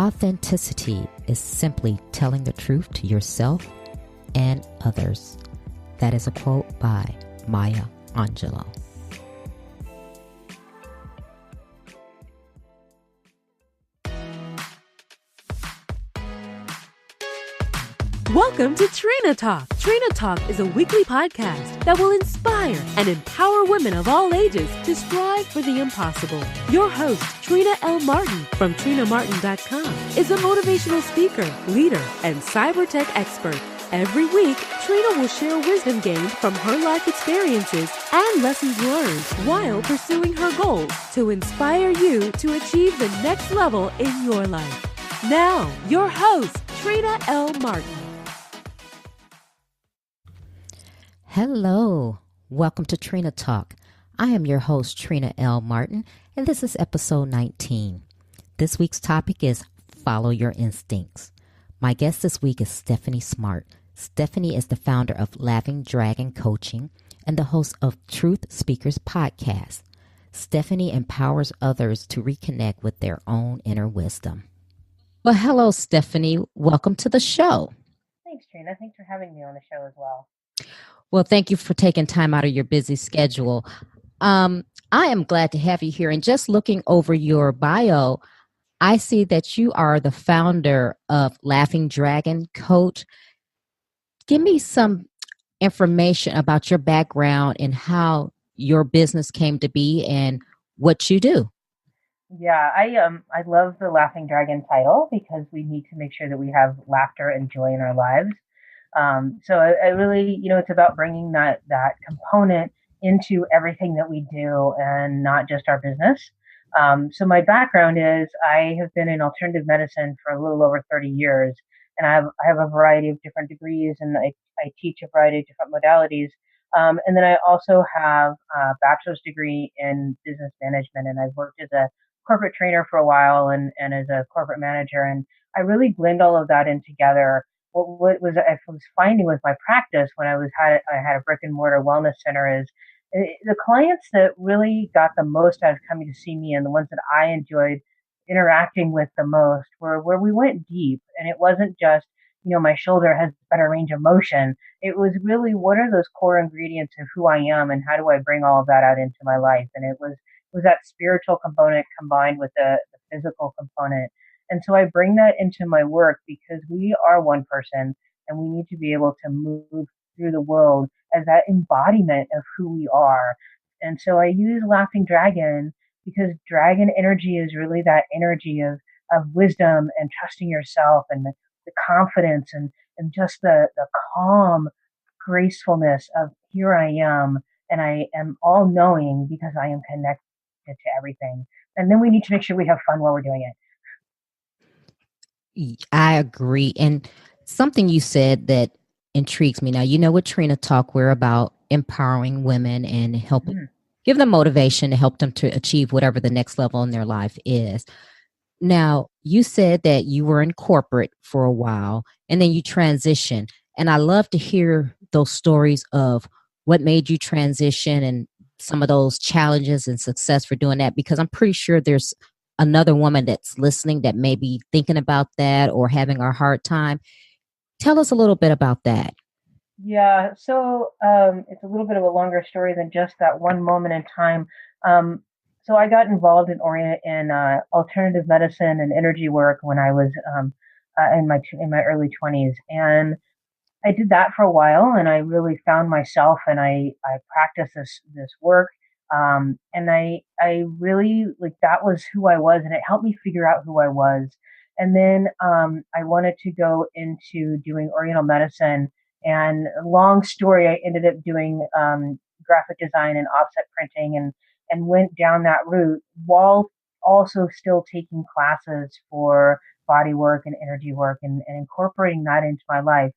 Authenticity is simply telling the truth to yourself and others. That is a quote by Maya Angelou. Welcome to Trina Talk. Trina Talk is a weekly podcast that will inspire and empower women of all ages to strive for the impossible. Your host, Trina L. Martin from TrinaMartin.com, is a motivational speaker, leader, and cyber tech expert. Every week, Trina will share wisdom gained from her life experiences and lessons learned while pursuing her goals to inspire you to achieve the next level in your life. Now, your host, Trina L. Martin. Hello, welcome to Trina Talk. I am your host, Trina L. Martin, and this is episode 19. This week's topic is Follow Your Instincts. My guest this week is Stephanie Smart. Stephanie is the founder of Laughing Dragon Coaching and the host of Truth Speakers Podcast. Stephanie empowers others to reconnect with their own inner wisdom. Well, hello, Stephanie. Welcome to the show. Thanks, Trina. Thanks for having me on the show as well. Well, thank you for taking time out of your busy schedule. I am glad to have you here. And just looking over your bio, I see that you are the founder of Laughing Dragon Coach. Give me some information about your background and how your business came to be and what you do. Yeah, I love the Laughing Dragon title because we need to make sure that we have laughter and joy in our lives. So I really, it's about bringing that component into everything that we do and not just our business. So my background is I have been in alternative medicine for a little over 30 years, and I have a variety of different degrees, and I teach a variety of different modalities. And then I also have a bachelor's degree in business management, and I've worked as a corporate trainer for a while and as a corporate manager. And I really blend all of that in together. What was I was finding with my practice when I had a brick and mortar wellness center is the clients that really got the most out of coming to see me and the ones that I enjoyed interacting with the most were where we went deep. And it wasn't just, my shoulder has better range of motion. It was really, what are those core ingredients of who I am and how do I bring all of that out into my life? And it was that spiritual component combined with the physical component. And so I bring that into my work because we are one person and we need to be able to move through the world as that embodiment of who we are. And so I use Laughing Dragon because dragon energy is really that energy of wisdom and trusting yourself and the confidence and just the calm gracefulness of here I am and I am all knowing because I am connected to everything. And then we need to make sure we have fun while we're doing it. I agree. And something you said that intrigues me. Now, with Trina Talk, we're about empowering women and helping give them motivation to help them to achieve whatever the next level in their life is. Now, you said that you were in corporate for a while and then you transitioned. And I love to hear those stories of what made you transition and some of those challenges and success for doing that, because I'm pretty sure there's another woman that's listening that may be thinking about that or having a hard time. Tell us a little bit about that. Yeah, so it's a little bit of a longer story than just that one moment in time. So I got involved in alternative medicine and energy work when I was in my early 20s, and I did that for a while, and I really found myself, and I practiced this work. And I really that was who I was, and it helped me figure out who I was. And then I wanted to go into doing Oriental medicine, and long story, I ended up doing graphic design and offset printing, and went down that route while also still taking classes for body work and energy work and incorporating that into my life.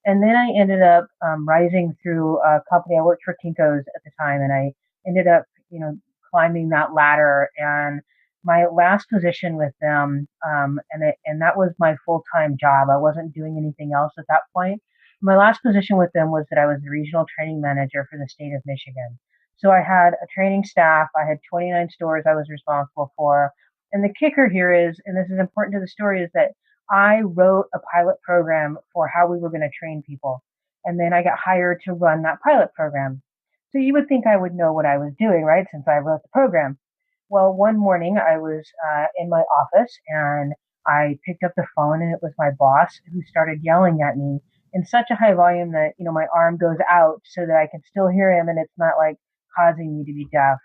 And then I ended up rising through a company. I worked for Kinko's at the time, and I ended up, climbing that ladder. And my last position with them, and that was my full-time job. I wasn't doing anything else at that point. My last position with them was that I was the regional training manager for the state of Michigan. So I had a training staff. I had 29 stores I was responsible for. And the kicker here is, and this is important to the story, is that I wrote a pilot program for how we were going to train people. And then I got hired to run that pilot program. So you would think I would know what I was doing, right? Since I wrote the program. Well, one morning I was in my office and I picked up the phone and it was my boss who started yelling at me in such a high volume that, my arm goes out so that I can still hear him and it's not like causing me to be deaf.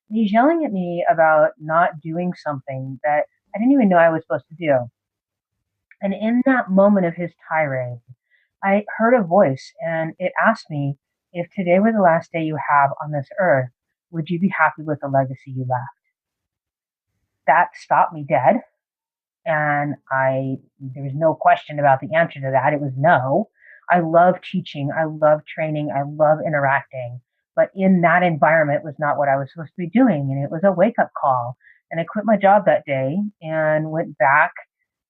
And he's yelling at me about not doing something that I didn't even know I was supposed to do. And in that moment of his tirade, I heard a voice and it asked me, if today were the last day you have on this earth, would you be happy with the legacy you left? That stopped me dead. And there was no question about the answer to that. It was no. I love teaching. I love training. I love interacting. But in that environment was not what I was supposed to be doing. And it was a wake up call. And I quit my job that day and went back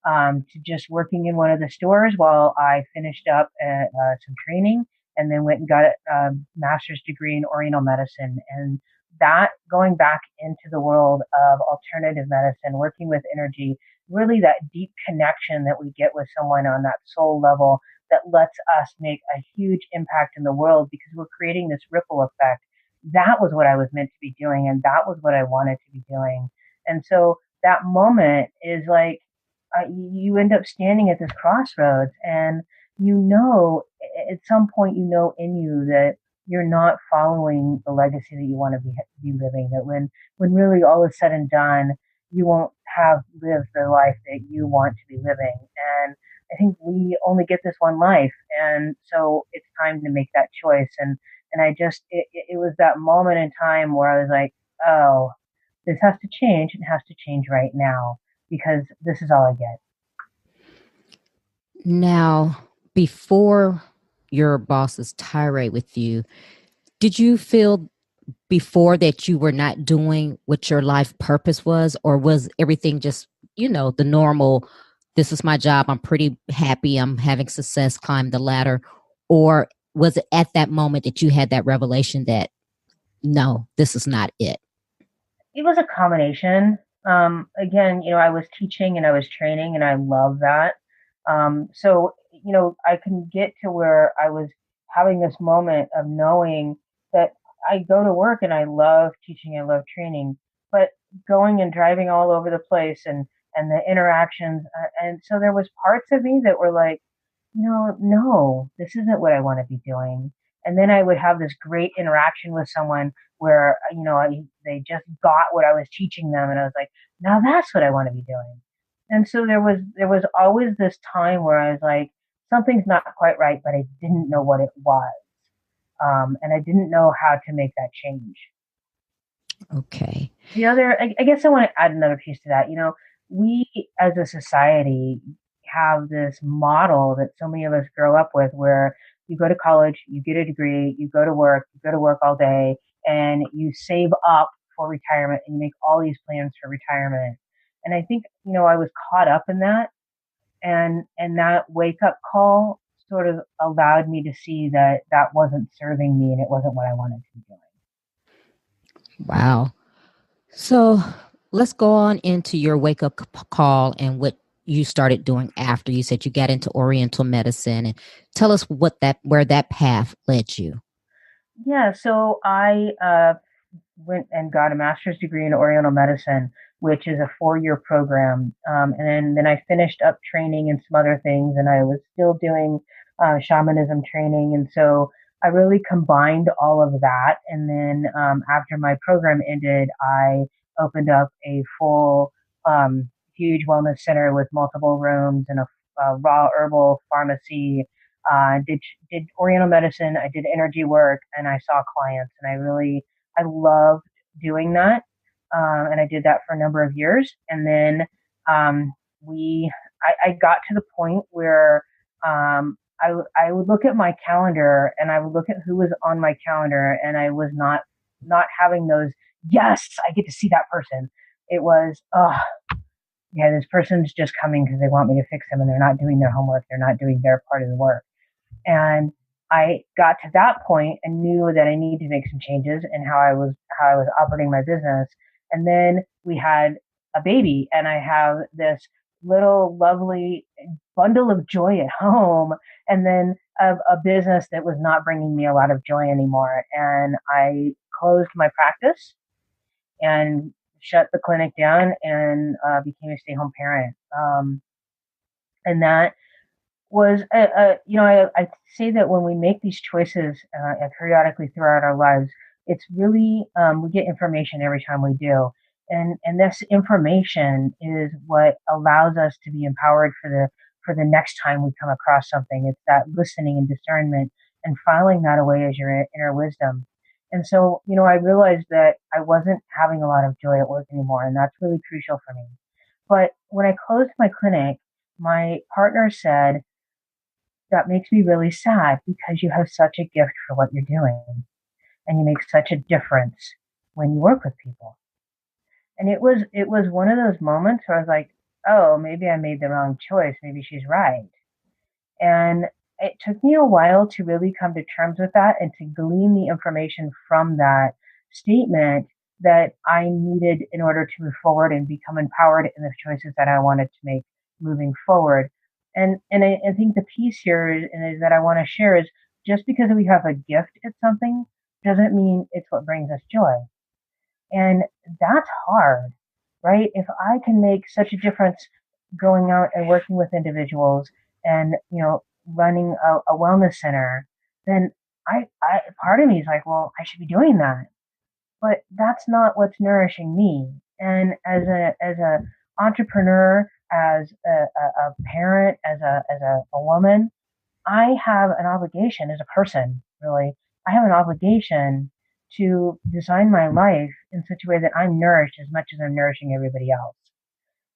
to just working in one of the stores while I finished up some training and then went and got a master's degree in Oriental medicine. And that going back into the world of alternative medicine, working with energy, really that deep connection that we get with someone on that soul level that lets us make a huge impact in the world because we're creating this ripple effect. That was what I was meant to be doing, and that was what I wanted to be doing. And so that moment is like you end up standing at this crossroads, and at some point, in you that you're not following the legacy that you want to be living. That when really all is said and done, you won't have lived the life that you want to be living. And I think we only get this one life, and so it's time to make that choice. And I just it was that moment in time where I was like, oh, this has to change. It has to change right now because this is all I get. Now, before your boss's tirade with you, did you feel before that you were not doing what your life purpose was, or was everything just, the normal, this is my job, I'm pretty happy, I'm having success, climb the ladder? Or was it at that moment that you had that revelation that, no, this is not it? It was a combination. Again, I was teaching and I was training, and I love that. So, I can get to where I was having this moment of knowing that I go to work and I love teaching, I love training, but going and driving all over the place and the interactions, and so there was parts of me that were like, no, this isn't what I want to be doing. And then I would have this great interaction with someone where, they just got what I was teaching them. And I was like, now that's what I want to be doing. And so there was always this time where I was like, something's not quite right, but I didn't know what it was. And I didn't know how to make that change. Okay. I guess I want to add another piece to that. We as a society have this model that so many of us grow up with where you go to college, you get a degree, you go to work all day, and you save up for retirement and you make all these plans for retirement. And I think, I was caught up in that, and that wake up call sort of allowed me to see that that wasn't serving me and it wasn't what I wanted to be doing. Wow. So let's go on into your wake up call and what you started doing after you said you got into Oriental medicine, and tell us where that path led you. Yeah, so I went and got a master's degree in Oriental medicine, which is a 4-year program. And then I finished up training in some other things, and I was still doing shamanism training. And so I really combined all of that. And then after my program ended, I opened up a full, huge wellness center with multiple rooms and a raw herbal pharmacy. Did Oriental medicine. I did energy work, and I saw clients, and I loved doing that. And I did that for a number of years. And then I got to the point where I would look at my calendar and I would look at who was on my calendar, and I was not having those, yes, I get to see that person. It was, oh, yeah, this person's just coming because they want me to fix them and they're not doing their homework. They're not doing their part of the work. And I got to that point and knew that I needed to make some changes in how I was operating my business. And then we had a baby and I have this little lovely bundle of joy at home, and then a business that was not bringing me a lot of joy anymore. And I closed my practice and shut the clinic down and became a stay home parent. And that was, I say that when we make these choices periodically throughout our lives, it's really, we get information every time we do. And this information is what allows us to be empowered for the next time we come across something. It's that listening and discernment and filing that away as your inner wisdom. And so, I realized that I wasn't having a lot of joy at work anymore, and that's really crucial for me. But when I closed my clinic, my partner said, that makes me really sad because you have such a gift for what you're doing and you make such a difference when you work with people. And it was one of those moments where I was like, oh, maybe I made the wrong choice. Maybe she's right. And it took me a while to really come to terms with that and to glean the information from that statement that I needed in order to move forward and become empowered in the choices that I wanted to make moving forward. And I think the piece here is that I want to share is just because we have a gift at something doesn't mean it's what brings us joy. And that's hard, right? If I can make such a difference going out and working with individuals and, running a wellness center, then I part of me is like, well, I should be doing that. But that's not what's nourishing me. And as a entrepreneur, as a parent, as a woman, I have an obligation as a person, really. I have an obligation to design my life in such a way that I'm nourished as much as I'm nourishing everybody else.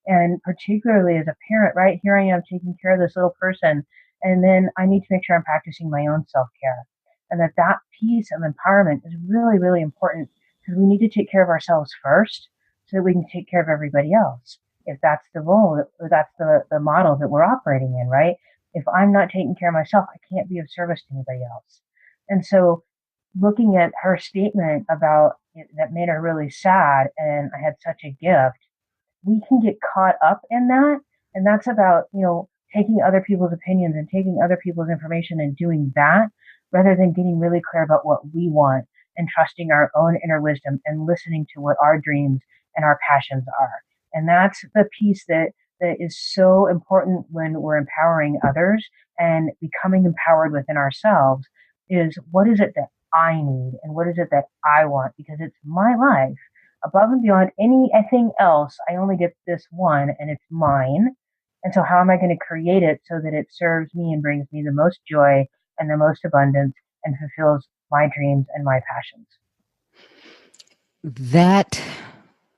And particularly as a parent, right here I am taking care of this little person, and then I need to make sure I'm practicing my own self care, and that piece of empowerment is really, really important because we need to take care of ourselves first so that we can take care of everybody else. If that's the role, or that's the model that we're operating in, right? If I'm not taking care of myself, I can't be of service to anybody else. And so looking at her statement about that made her really sad and I had such a gift, we can get caught up in that. And that's about, taking other people's opinions and taking other people's information and doing that rather than getting really clear about what we want and trusting our own inner wisdom and listening to what our dreams and our passions are. And that's the piece that is so important when we're empowering others and becoming empowered within ourselves is what is it that I need and what is it that I want, because it's my life above and beyond anything else. I only get this one and it's mine. And so how am I going to create it so that it serves me and brings me the most joy and the most abundance and fulfills my dreams and my passions? That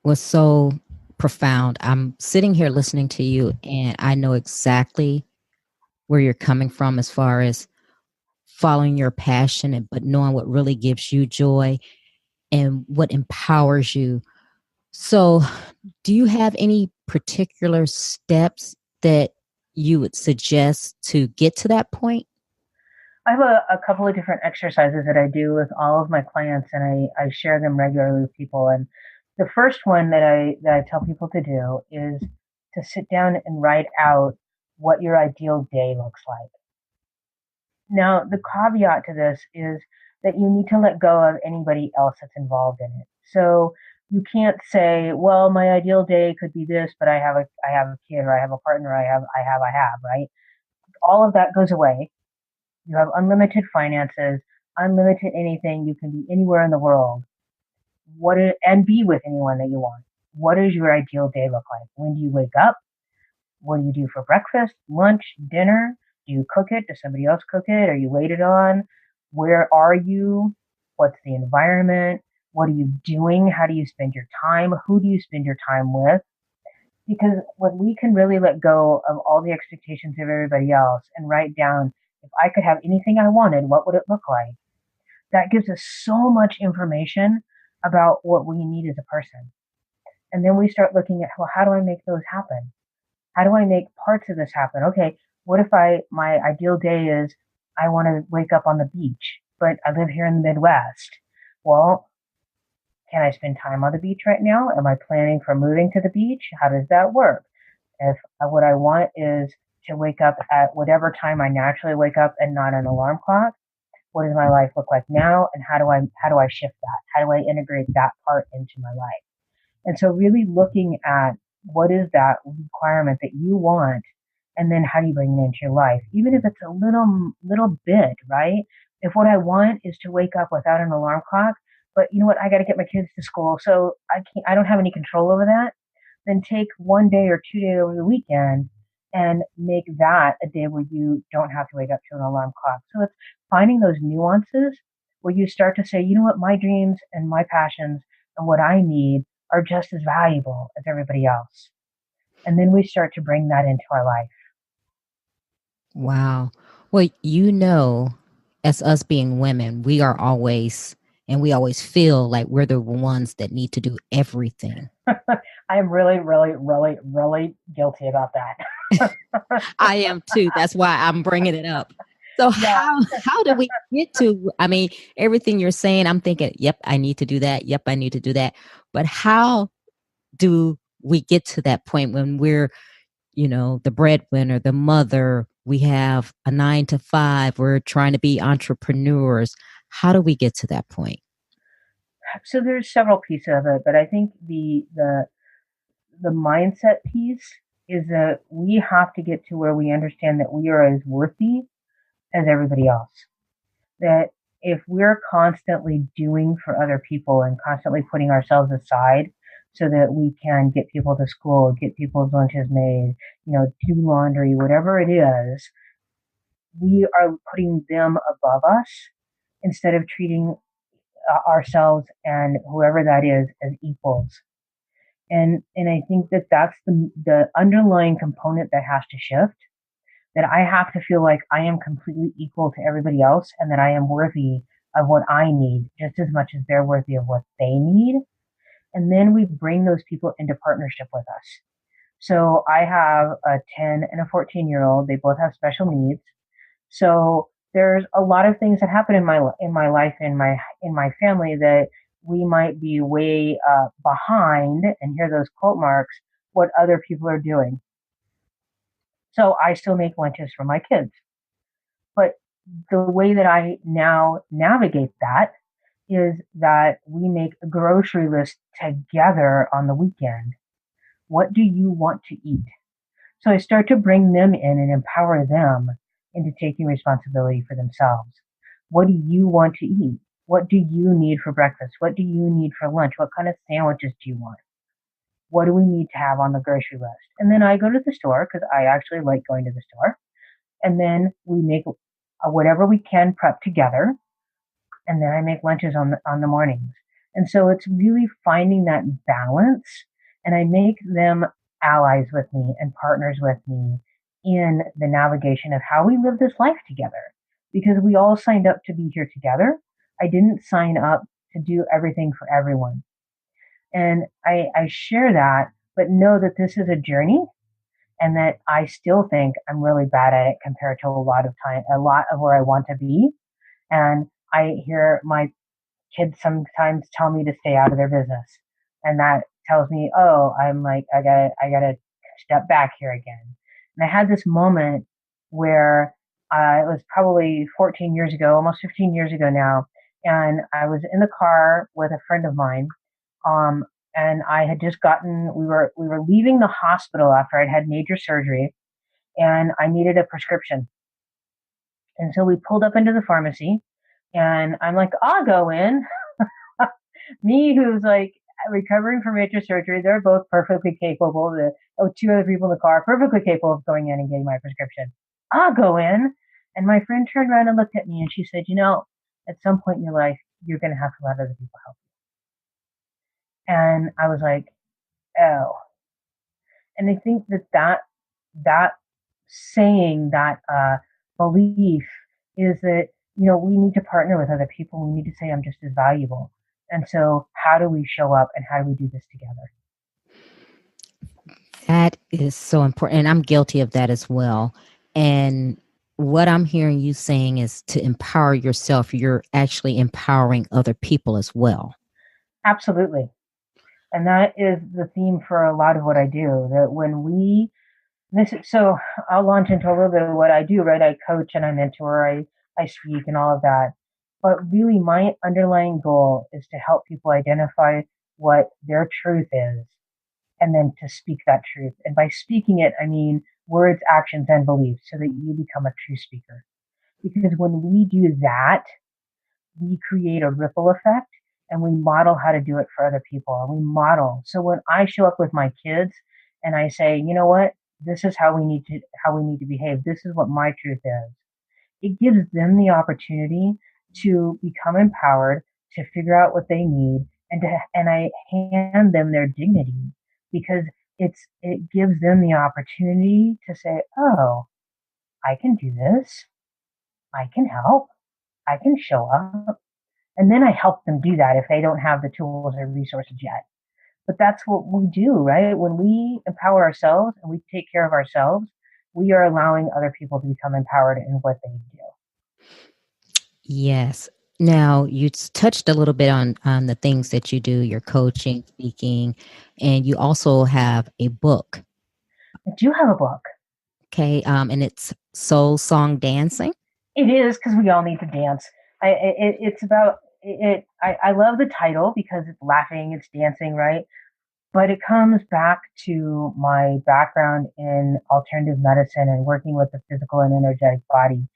was so profound. I'm sitting here listening to you, and I know exactly where you're coming from as far as following your passion, but knowing what really gives you joy and what empowers you. So, do you have any particular steps that you would suggest to get to that point? I have a couple of different exercises that I do with all of my clients, and I share them regularly with people. And the first one that I tell people to do is to sit down and write out what your ideal day looks like. Now, the caveat to this is that you need to let go of anybody else that's involved in it. So you can't say, well, my ideal day could be this, but I have a kid or I have a partner, I have, right? All of that goes away. You have unlimited finances, unlimited anything. You can be anywhere in the world. And be with anyone that you want. What does your ideal day look like? When do you wake up? What do you do for breakfast, lunch, dinner? Do you cook it? Does somebody else cook it? Are you waited on? Where are you? What's the environment? What are you doing? How do you spend your time? Who do you spend your time with? Because when we can really let go of all the expectations of everybody else and write down, if I could have anything I wanted, what would it look like? That gives us so much information about what we need as a person. And then we start looking at, well, how do I make those happen? How do I make parts of this happen? Okay, what if my ideal day is I want to wake up on the beach, but I live here in the Midwest? Well, Can I spend time on the beach right now? Am I planning for moving to the beach? How does that work? If what I want is to wake up at whatever time I naturally wake up and not an alarm clock, what does my life look like now, and how do I shift that? How do I integrate that part into my life? And so really looking at what is that requirement that you want, and then how do you bring it into your life, even if it's a little bit, right? If what I want is to wake up without an alarm clock, but you know what, I got to get my kids to school, so I don't have any control over that, then take 1 day or 2 days over the weekend and make that a day where you don't have to wake up to an alarm clock. So it's finding those nuances where you start to say, you know what, my dreams and my passions and what I need are just as valuable as everybody else. And then we start to bring that into our life. Wow. Well, as us being women, we always feel like we're the ones that need to do everything. I am really, really, really, really guilty about that. I am too. That's why I'm bringing it up. So Yeah. how do we get to, I mean, everything you're saying, I'm thinking, yep, I need to do that. Yep, I need to do that. But how do we get to that point when we're, the breadwinner, the mother, we have a 9 to 5, we're trying to be entrepreneurs. How do we get to that point? So there's several pieces of it, but I think the mindset piece is that we have to get to where we understand that we are as worthy as everybody else. That if we're constantly doing for other people and constantly putting ourselves aside so that we can get people to school, get people's lunches made, do laundry, whatever it is, we are putting them above us instead of treating ourselves and whoever that is as equals. And I think that that's the underlying component that has to shift, that I have to feel like I am completely equal to everybody else and that I am worthy of what I need just as much as they're worthy of what they need. And then we bring those people into partnership with us. So I have a 10 and a 14-year-old. They both have special needs. So there's a lot of things that happen in my life, in my family, that we might be way behind, and hear those quote marks, what other people are doing. So I still make lunches for my kids. But the way that I now navigate that is that we make a grocery list together on the weekend. What do you want to eat? So I start to bring them in and empower them into taking responsibility for themselves. What do you want to eat? What do you need for breakfast? What do you need for lunch? What kind of sandwiches do you want? What do we need to have on the grocery list? And then I go to the store because I actually like going to the store. And then we make whatever we can prep together. And then I make lunches on the mornings. And so it's really finding that balance. And I make them allies with me and partners with me in the navigation of how we live this life together. Because we all signed up to be here together. I didn't sign up to do everything for everyone. And I share that, but know that this is a journey and that I still think I'm really bad at it compared to a lot of where I want to be. And I hear my kids sometimes tell me to stay out of their business. And that tells me, oh, I'm like, I gotta step back here again. And I had this moment where it was probably 14 years ago, almost 15 years ago now. And I was in the car with a friend of mine. Um, and I had just we were leaving the hospital after I'd had major surgery, and I needed a prescription. And so we pulled up into the pharmacy, and I'm like, I'll go in. Me, who's like recovering from major surgery, they're both perfectly capable. Two other people in the car, perfectly capable of going in and getting my prescription. I'll go in. And my friend turned around and looked at me and she said, at some point in your life, you're going to have to let other people help you. And I was like, oh. And I think that saying, that belief is that, we need to partner with other people. We need to say, I'm just as valuable. And so how do we show up and how do we do this together? That is so important. And I'm guilty of that as well. And what I'm hearing you saying is to empower yourself, you're actually empowering other people as well. Absolutely. And that is the theme for a lot of what I do. That when we this is so I'll launch into a little bit of what I do, right? I coach and I mentor, I speak and all of that. But really my underlying goal is to help people identify what their truth is and then to speak that truth. And by speaking it, I mean words, actions, and beliefs so that you become a true speaker. Because when we do that, we create a ripple effect and we model how to do it for other people. And we model. So when I show up with my kids and I say, you know what, this is how we need to behave. This is what my truth is. It gives them the opportunity to become empowered, to figure out what they need, and I hand them their dignity because it gives them the opportunity to say, oh, I can do this. I can help. I can show up. And then I help them do that if they don't have the tools or resources yet. But that's what we do, right? When we empower ourselves and we take care of ourselves, we are allowing other people to become empowered in what they do. Yes. Now, you touched a little bit on the things that you do, your coaching, speaking, and you also have a book. I do have a book. Okay. And it's Soul Song Dancing. It is because we all need to dance. It's about it. I love the title because it's laughing, it's dancing, right? But it comes back to my background in alternative medicine and working with the physical and energetic body.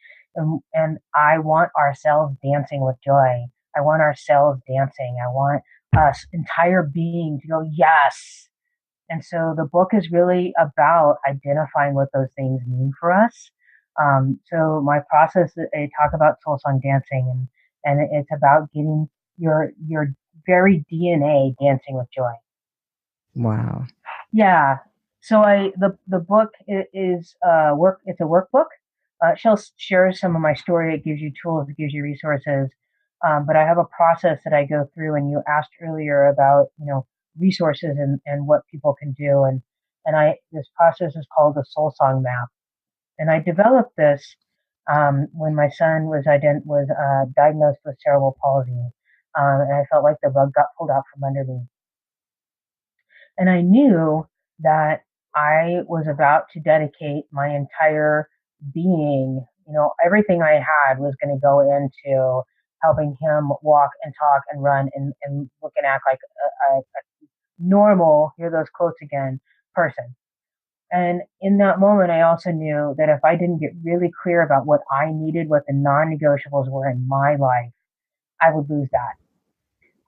And I want our cells dancing with joy. I want our cells dancing. I want us entire being to go, yes. And so the book is really about identifying what those things mean for us. So my process, I talk about soul song dancing and it's about getting your very DNA dancing with joy. Wow. Yeah. So the book is work. It's a workbook. She'll share some of my story. It gives you tools. It gives you resources. But I have a process that I go through. And you asked earlier about resources and what people can do. And I this process is called the Soul Song Map. And I developed this when my son was diagnosed with cerebral palsy. And I felt like the rug got pulled out from under me. And I knew that I was about to dedicate my entire being, everything I had was going to go into helping him walk and talk and run and look and act like a normal, hear those quotes again, person. And in that moment, I also knew that if I didn't get really clear about what I needed, what the non negotiables were in my life, I would lose that.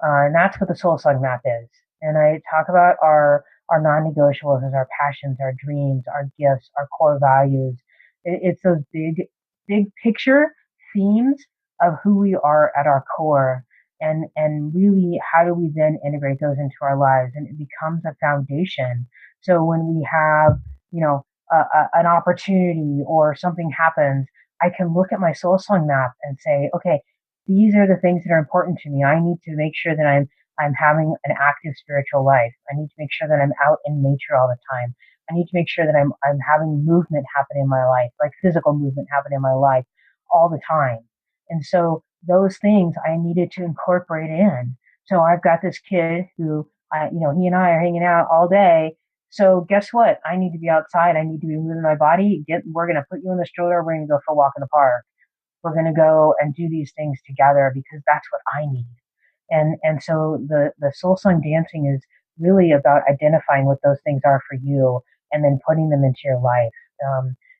And that's what the soul song map is. And I talk about our non-negotiables as our passions, our dreams, our gifts, our core values. It's those big picture themes of who we are at our core. And really, how do we then integrate those into our lives? And it becomes a foundation. So when we have, an opportunity or something happens, I can look at my soul song map and say, okay, these are the things that are important to me. I need to make sure that I'm having an active spiritual life. I need to make sure that I'm out in nature all the time. I need to make sure that I'm having movement happen in my life, like physical movement happen in my life all the time. And so those things I needed to incorporate in. So I've got this kid who he and I are hanging out all day. So guess what? I need to be outside. I need to be moving my body. We're gonna put you in the stroller. We're gonna go for a walk in the park. We're going to go and do these things together because that's what I need. And so the soul song dancing is really about identifying what those things are for you and then putting them into your life.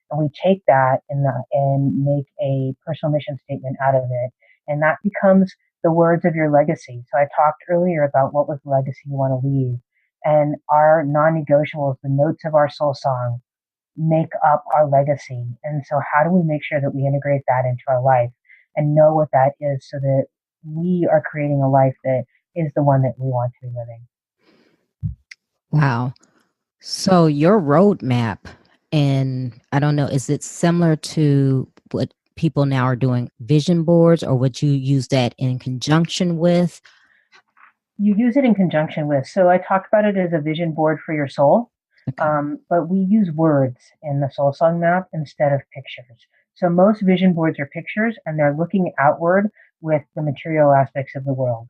And we take that and make a personal mission statement out of it, and that becomes the words of your legacy. So I talked earlier about what was the legacy you want to leave, and our non-negotiables, the notes of our soul song, make up our legacy. And so, how do we make sure that we integrate that into our life and know what that is so that we are creating a life that is the one that we want to be living? Wow. So your roadmap, and I don't know, is it similar to what people now are doing, vision boards, or would you use that in conjunction with? You use it in conjunction with. So, I talk about it as a vision board for your soul, Okay. but we use words in the soul song map instead of pictures. So, most vision boards are pictures and they're looking outward with the material aspects of the world.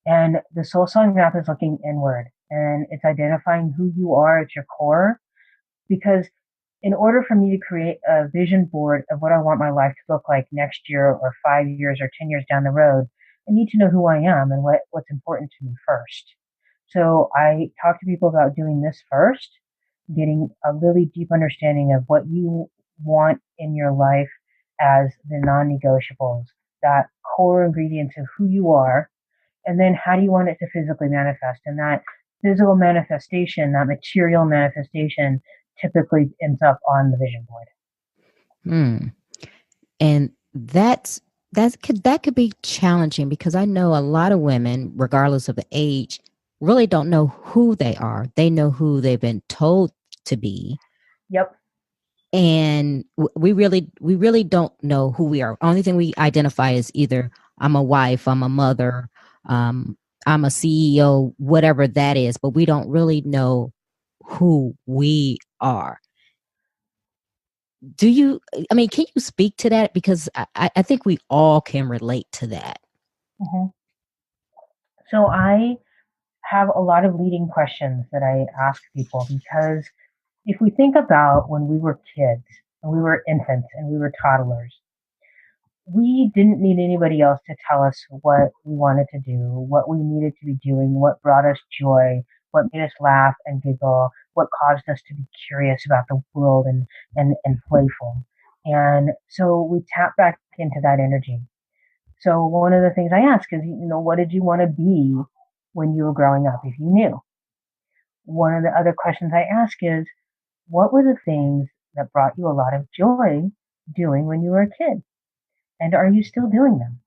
And the soul sewing map is looking inward and it's identifying who you are at your core. Because in order for me to create a vision board of what I want my life to look like next year or 5 years or 10 years down the road, I need to know who I am and what's important to me first. So I talk to people about doing this first, getting a really deep understanding of what you want in your life as the non negotiables, that core ingredients of who you are, and then how do you want it to physically manifest? And that physical manifestation, that material manifestation, typically ends up on the vision board. Hmm. And that could be challenging because I know a lot of women, regardless of the age, really don't know who they are. They know who they've been told to be, Yep. and we really don't know who we are. Only thing we identify is either I'm a wife, I'm a mother, um, I'm a CEO, whatever that is, but we don't really know who we are. Do you, I mean, can you speak to that? Because I think we all can relate to that. hmm So I have a lot of leading questions that I ask people because if we think about when we were kids and we were infants and we were toddlers, we didn't need anybody else to tell us what we wanted to do, what we needed to be doing, what brought us joy, what made us laugh and giggle, what caused us to be curious about the world and playful. And so we tap back into that energy. So one of the things I ask is, what did you want to be when you were growing up, if you knew? One of the other questions I ask is, what were the things that brought you a lot of joy doing when you were a kid? And are you still doing them?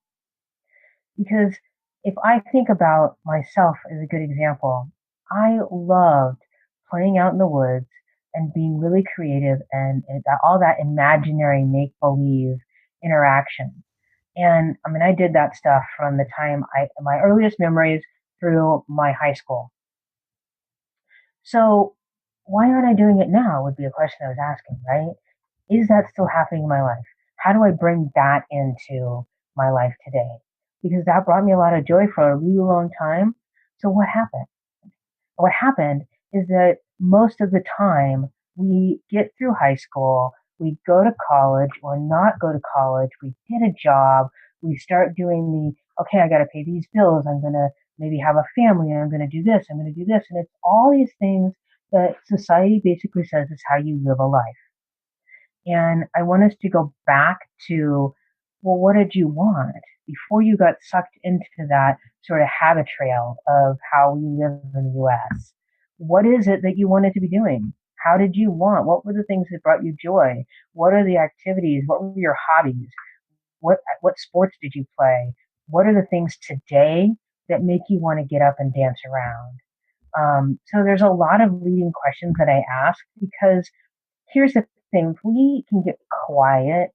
Because if I think about myself as a good example, I loved playing out in the woods and being really creative and all that imaginary make believe interaction. And I mean, I did that stuff from the time my earliest memories through my high school. So why aren't I doing it now would be a question I was asking, right? Is that still happening in my life? How do I bring that into my life today? Because that brought me a lot of joy for a really long time. So what happened is that most of the time we get through high school, we go to college or not go to college, we get a job, we start doing okay, I got to pay these bills, I'm going to maybe have a family, I'm going to do this, I'm going to do this. And it's all these things that society basically says is how you live a life. And I want us to go back to, well, what did you want before you got sucked into that sort of habit trail of how we live in the US? What is it that you wanted to be doing? How did you want? What were the things that brought you joy? What are the activities? What were your hobbies? What sports did you play? What are the things today that make you want to get up and dance around? So there's a lot of leading questions that I ask because here's the thing, if we can get quiet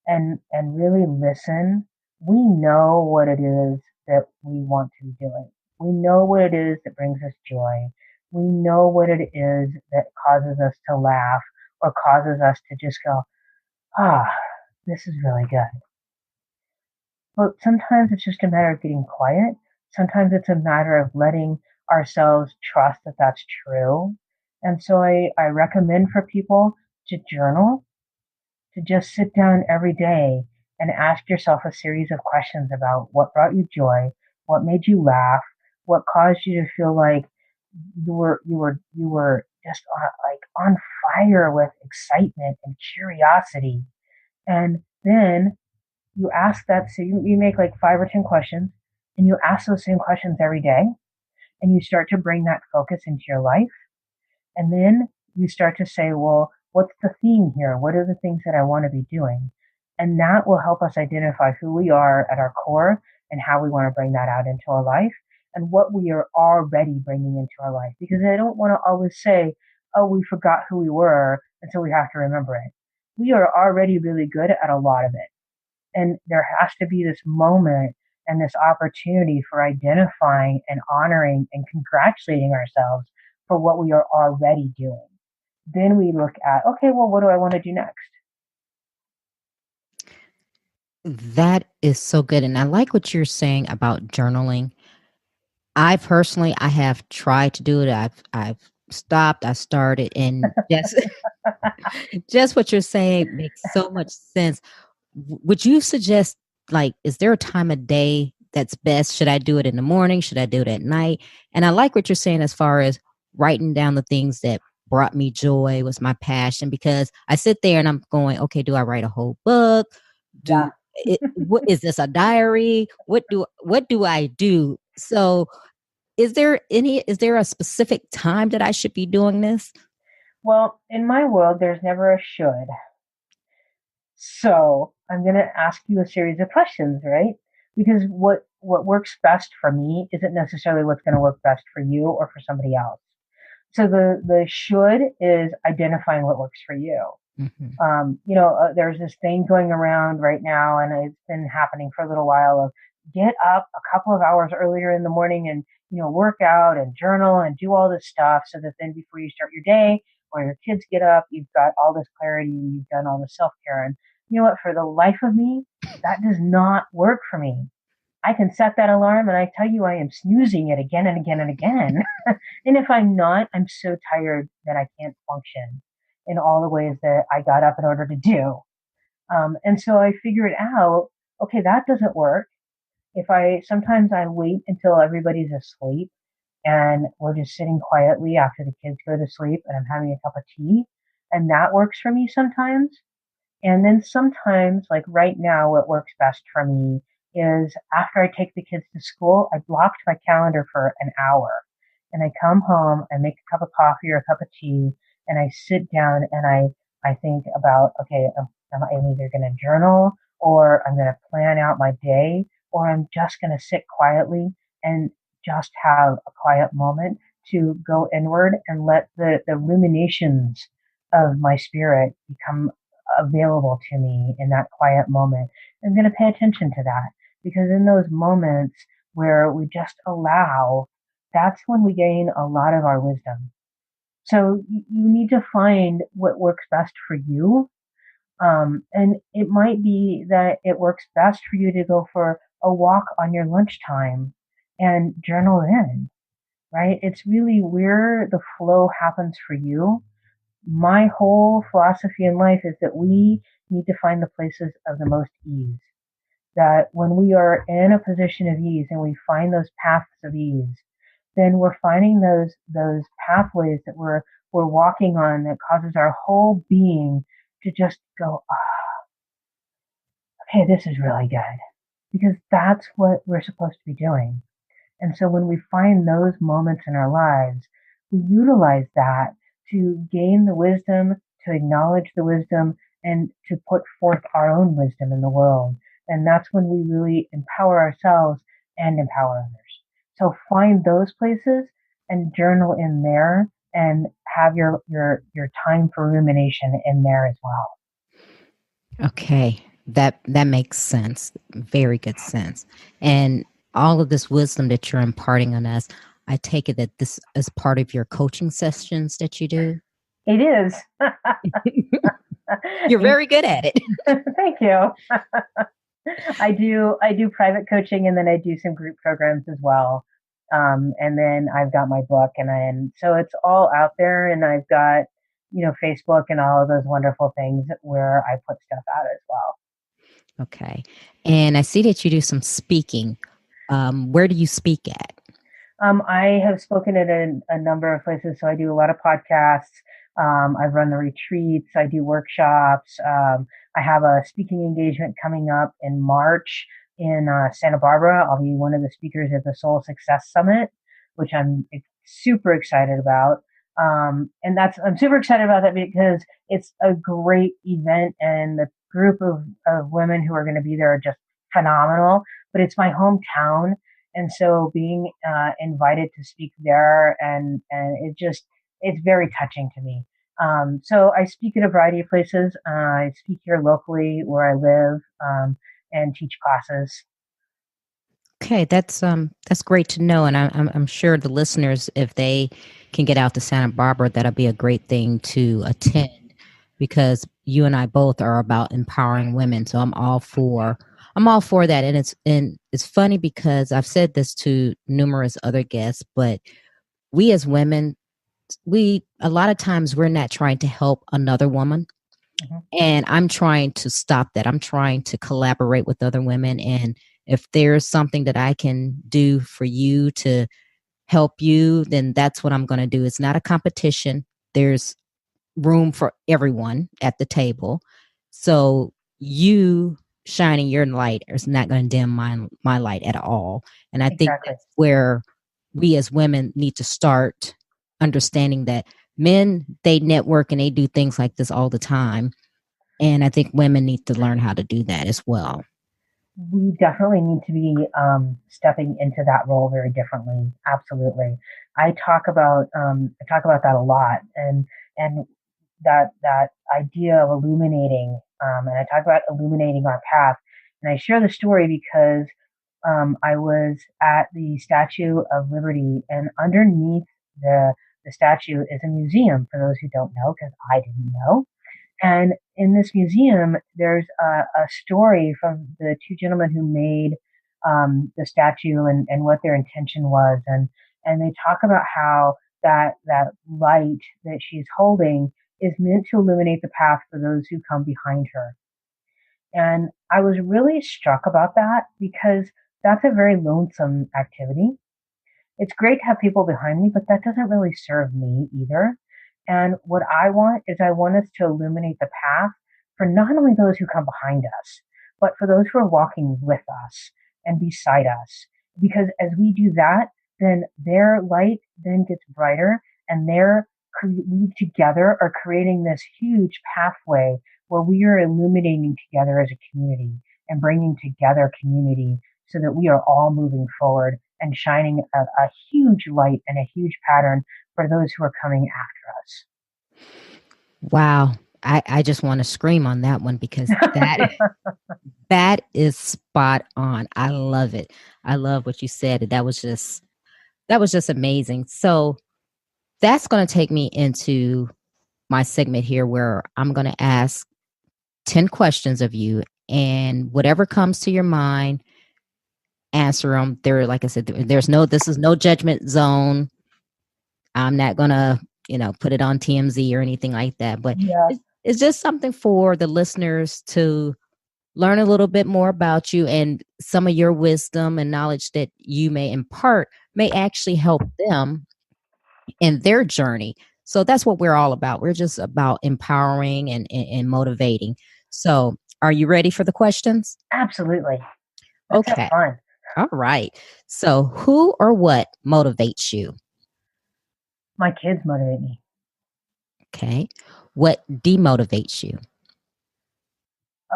and really listen, we know what it is that we want to be doing. We know what it is that brings us joy. We know what it is that causes us to laugh or causes us to just go, ah, this is really good. But sometimes it's just a matter of getting quiet. Sometimes it's a matter of letting ourselves trust that that's true. And so I recommend for people to journal, to just sit down every day and ask yourself a series of questions about what brought you joy, what made you laugh, what caused you to feel like you were just like on fire with excitement and curiosity. And then you ask that, so you make like 5 or 10 questions and you ask those same questions every day and you start to bring that focus into your life. And then you start to say, well, what's the theme here? What are the things that I want to be doing? And that will help us identify who we are at our core and how we want to bring that out into our life and what we are already bringing into our life. Because I don't want to always say, oh, we forgot who we were, and so we have to remember it. We are already really good at a lot of it. And there has to be this moment and this opportunity for identifying and honoring and congratulating ourselves for what we are already doing. Then we look at, okay, well, what do I want to do next? That is so good. And I like what you're saying about journaling. I have tried to do it. I've stopped, I started, and just what you're saying makes so much sense. Would you suggest, like, is there a time of day that's best? Should I do it in the morning? Should I do it at night? And I like what you're saying as far as writing down the things that brought me joy, was my passion, because I sit there and I'm going, okay, do I write a whole book? Yeah. Do what is this, a diary? What do I do? So is there a specific time that I should be doing this? Well, in my world, there's never a should. So I'm going to ask you a series of questions, right? Because what works best for me isn't necessarily what's going to work best for you or for somebody else. So the should is identifying what works for you. Mm-hmm. There's this thing going around right now, and it's been happening for a little while of get up a couple of hours earlier in the morning and, work out and journal and do all this stuff so that then before you start your day or your kids get up, you've got all this clarity and you've done all the self-care. And you know what? For the life of me, that does not work for me. I can set that alarm and I tell you I am snoozing it again and again and again. And if I'm not, I'm so tired that I can't function in all the ways that I got up in order to do. And so I figured out, okay, that doesn't work. If I sometimes I wait until everybody's asleep and we're just sitting quietly after the kids go to sleep and I'm having a cup of tea, and that works for me sometimes. And then sometimes, like right now, what works best for me is after I take the kids to school, I blocked my calendar for an hour and I come home, I make a cup of coffee or a cup of tea, and I sit down and I think about, okay, I'm either going to journal or I'm going to plan out my day or I'm just going to sit quietly and just have a quiet moment to go inward and let the ruminations of my spirit become available to me in that quiet moment. I'm going to pay attention to that because in those moments where we just allow, that's when we gain a lot of our wisdom. So you need to find what works best for you. And it might be that it works best for you to go for a walk on your lunchtime and journal in, right? It's really where the flow happens for you. My whole philosophy in life is that we need to find the places of the most ease. That when we are in a position of ease and we find those paths of ease, then we're finding those pathways that we're walking on that causes our whole being to just go, oh, okay, this is really good. Because that's what we're supposed to be doing. And so when we find those moments in our lives, we utilize that to gain the wisdom, to acknowledge the wisdom, and to put forth our own wisdom in the world. And that's when we really empower ourselves and empower others. So find those places and journal in there and have your time for rumination in there as well. Okay, that makes sense. Very good sense. And all of this wisdom that you're imparting on us, I take it that this is part of your coaching sessions that you do. It is. You're very good at it. Thank you. I do private coaching and then I do some group programs as well. And then I've got my book and so it's all out there and I've got, Facebook and all of those wonderful things where I put stuff out as well. Okay. And I see that you do some speaking. Where do you speak at? I have spoken at a number of places. So I do a lot of podcasts. I've run the retreats. I do workshops. I have a speaking engagement coming up in March in Santa Barbara. I'll be one of the speakers at the Soul Success Summit, which I'm super excited about. And I'm super excited about that because it's a great event and the group of women who are going to be there are just phenomenal, but it's my hometown. And so being invited to speak there and it's very touching to me. So I speak at a variety of places. I speak here locally where I live and teach classes. Okay, that's great to know, and I'm sure the listeners, if they can get out to Santa Barbara, that'll be a great thing to attend because you and I both are about empowering women. So I'm I'm all for that. And it's funny because I've said this to numerous other guests, but we as women, we a lot of times we're not trying to help another woman. Hmm. And I'm trying to stop that. I'm trying to collaborate with other women. And if there's something that I can do for you to help you, then that's what I'm going to do. It's not a competition. There's room for everyone at the table. So you shining your light is not going to dim my light at all. And I think Exactly. that's where we as women need to start understanding that men, they network and they do things like this all the time. And I think women need to learn how to do that as well. We definitely need to be stepping into that role very differently. Absolutely. I talk about that a lot, and that idea of illuminating, and I talk about illuminating our path. And I share the story because I was at the Statue of Liberty, and underneath the statue is a museum. For those who don't know, because I didn't know. And in this museum, there's a story from the two gentlemen who made the statue, and what their intention was. And they talk about how that light that she's holding is meant to illuminate the path for those who come behind her. And I was really struck about that because that's a very lonesome activity. It's great to have people behind me, but that doesn't really serve me either. And what I want is I want us to illuminate the path for not only those who come behind us, but for those who are walking with us and beside us. Because as we do that, then their light then gets brighter, and we together are creating this huge pathway where we are illuminating together as a community and bringing together community so that we are all moving forward and shining a huge light and a huge pattern for those who are coming after Wow. I just want to scream on that one because that is spot on. I love it. I love what you said. That was just amazing. So that's going to take me into my segment here where I'm going to ask 10 questions of you, and whatever comes to your mind, answer them. There, like I said, this is no judgment zone. I'm not going to, put it on TMZ or anything like that, but us. it's just something for the listeners to learn a little bit more about you, and some of your wisdom and knowledge that you may impart may actually help them in their journey. So that's what we're all about. We're just about empowering and motivating. So, are you ready for the questions? Absolutely. Let's have Okay. fun. All right. So, who or what motivates you? My kids motivate me. Okay. What demotivates you?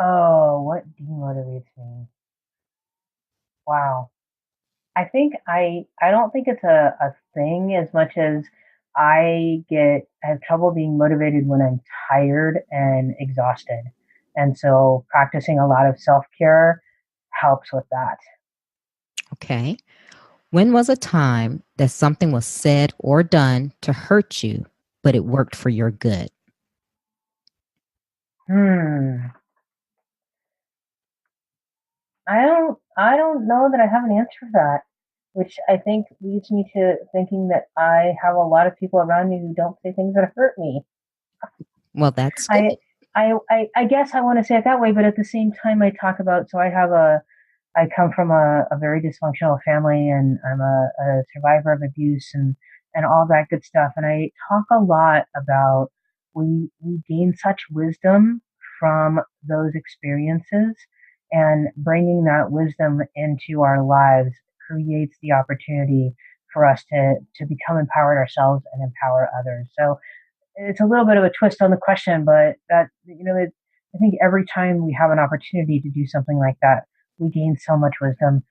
Oh, what demotivates me? Wow. I don't think it's a thing as much as I have trouble being motivated when I'm tired and exhausted. And so practicing a lot of self-care helps with that. Okay. When was a time that something was said or done to hurt you, but it worked for your good? Hmm. I don't know that I have an answer for that, which I think leads me to thinking that I have a lot of people around me who don't say things that hurt me. Well, that's I good. I guess I want to say it that way, but at the same time I talk about so I come from a very dysfunctional family, and I'm a survivor of abuse and all that good stuff. And I talk a lot about we gain such wisdom from those experiences, and bringing that wisdom into our lives creates the opportunity for us to become empowered ourselves and empower others. So it's a little bit of a twist on the question, but I think every time we have an opportunity to do something like that, we gain so much wisdom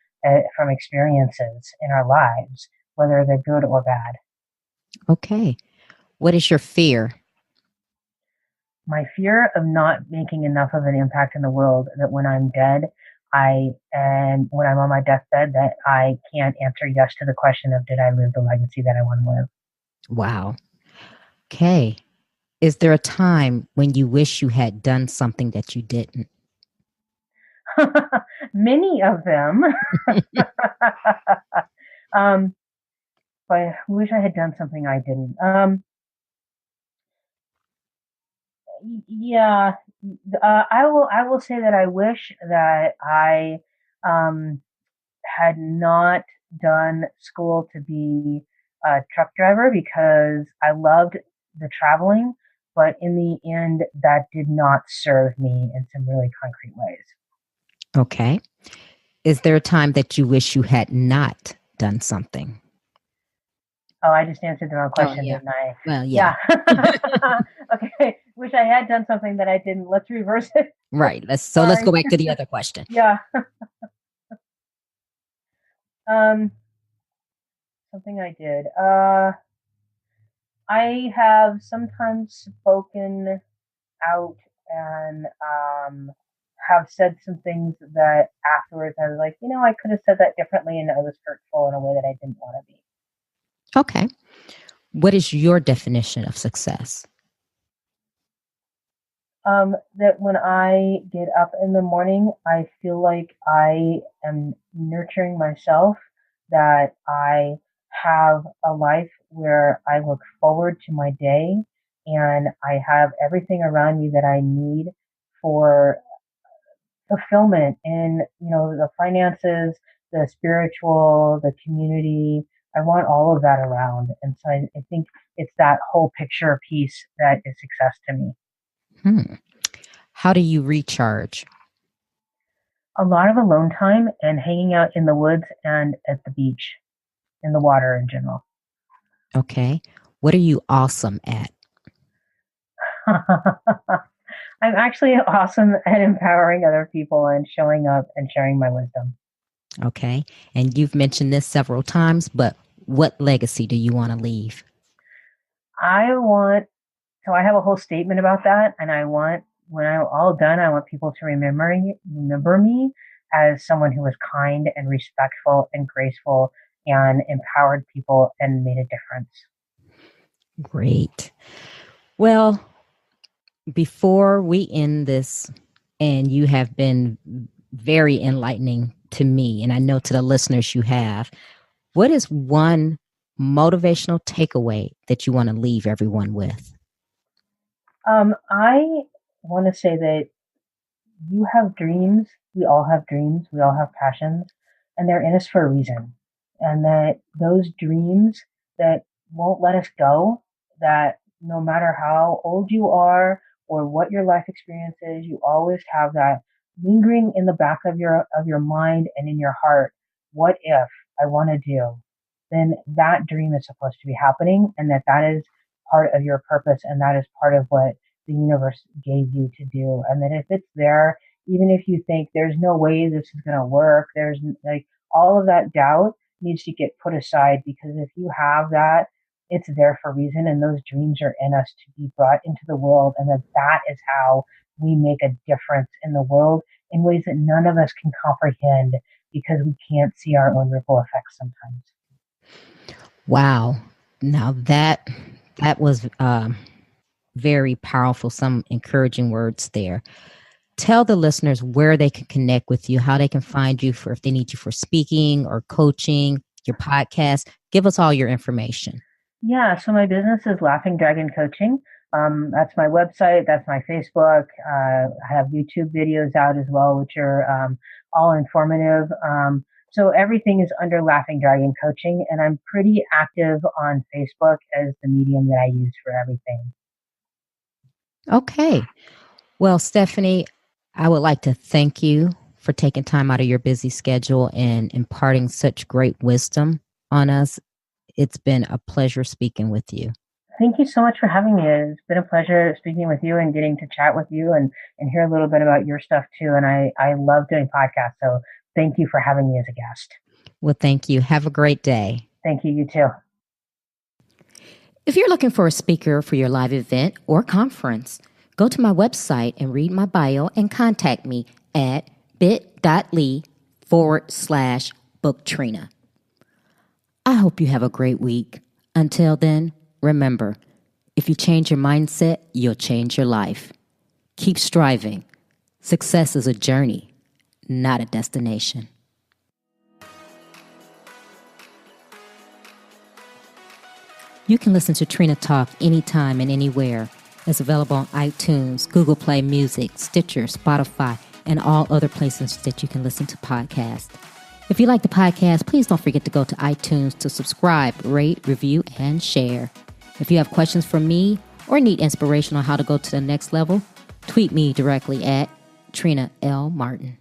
from experiences in our lives, whether they're good or bad. Okay. What is your fear? My fear of not making enough of an impact in the world that when I'm dead, and when I'm on my deathbed, that I can't answer yes to the question of did I live the legacy that I want to live. Wow. Okay. Is there a time when you wish you had done something that you didn't? Many of them. But I wish I had done something I didn't. Yeah, I will say that I wish that I um, had not done school to be a truck driver because I loved the traveling, but in the end, that did not serve me in some really concrete ways. Okay. Is there a time that you wish you had not done something? Oh, I just answered the wrong Oh, question, yeah. didn't I? Well, yeah. Yeah. Okay. Wish I had done something that I didn't. Let's reverse it. Right. Let's go Sorry. back to the other question. Yeah. Um, something I did. I have sometimes spoken out and have said some things that afterwards I was like, I could have said that differently and I was hurtful in a way that I didn't want to be. Okay. What is your definition of success? That when I get up in the morning, I feel like I am nurturing myself, that I have a life where I look forward to my day and I have everything around me that I need for fulfillment in, the finances, the spiritual, the community. I want all of that around. And so I think it's that whole picture piece that is success to me. Hmm. How do you recharge? A lot of alone time and hanging out in the woods and at the beach, in the water in general. Okay. What are you awesome at? I'm actually awesome at empowering other people and showing up and sharing my wisdom. Okay. And you've mentioned this several times, but what legacy do you want to leave? I want, so I have a whole statement about that, and I want, when I'm all done, I want people to remember me as someone who was kind and respectful and graceful and empowered people and made a difference. Great. Well, before we end this, and you have been very enlightening to me, and I know to the listeners you have, what is one motivational takeaway that you want to leave everyone with? I want to say that you have dreams. We all have dreams. We all have passions, and they're in us for a reason. And that those dreams that won't let us go, that no matter how old you are or what your life experience is, you always have that lingering in the back of your mind and in your heart. What if I want to do? Then that dream is supposed to be happening, and that is part of your purpose, and that is part of what the universe gave you to do. And that if it's there, even if you think there's no way this is going to work, there's like all of that doubt needs to get put aside, because if you have that, it's there for a reason. And those dreams are in us to be brought into the world. And that is how we make a difference in the world in ways that none of us can comprehend because we can't see our own ripple effects sometimes. Wow. Now that was very powerful. Some encouraging words there. Tell the listeners where they can connect with you, how they can find you for if they need you for speaking or coaching, your podcast. Give us all your information. Yeah, so my business is Laughing Dragon Coaching. That's my website. That's my Facebook. I have YouTube videos out as well, which are all informative. So everything is under Laughing Dragon Coaching, and I'm pretty active on Facebook as the medium that I use for everything. Okay. Well, Stephanie, I would like to thank you for taking time out of your busy schedule and imparting such great wisdom on us. It's been a pleasure speaking with you. Thank you so much for having me. It's been a pleasure speaking with you and getting to chat with you and hear a little bit about your stuff too. And I love doing podcasts. So thank you for having me as a guest. Well, thank you. Have a great day. Thank you. You too. If you're looking for a speaker for your live event or conference, go to my website and read my bio and contact me at bit.ly/book Trina. I hope you have a great week. Until then, remember, if you change your mindset, you'll change your life. Keep striving. Success is a journey, not a destination. You can listen to Trina Talk anytime and anywhere. It's available on iTunes, Google Play Music, Stitcher, Spotify, and all other places that you can listen to podcasts. If you like the podcast, please don't forget to go to iTunes to subscribe, rate, review, and share. If you have questions for me or need inspiration on how to go to the next level, tweet me directly at Trina L. Martin.